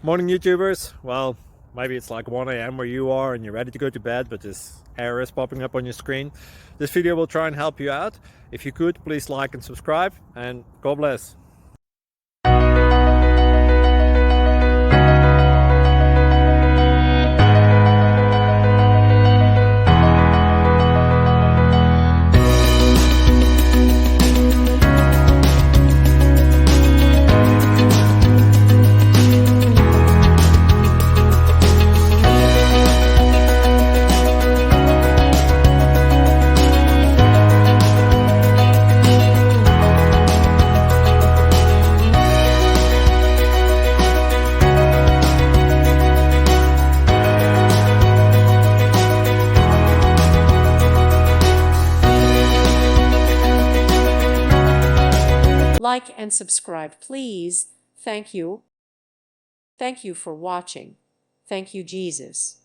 Morning, YouTubers. Well, maybe it's like 1 a.m. where you are and you're ready to go to bed, but this error is popping up on your screen. This video will try and help you out. If you could, please like and subscribe, and God bless. Like and subscribe, please. Thank you. Thank you for watching. Thank you, Jesus.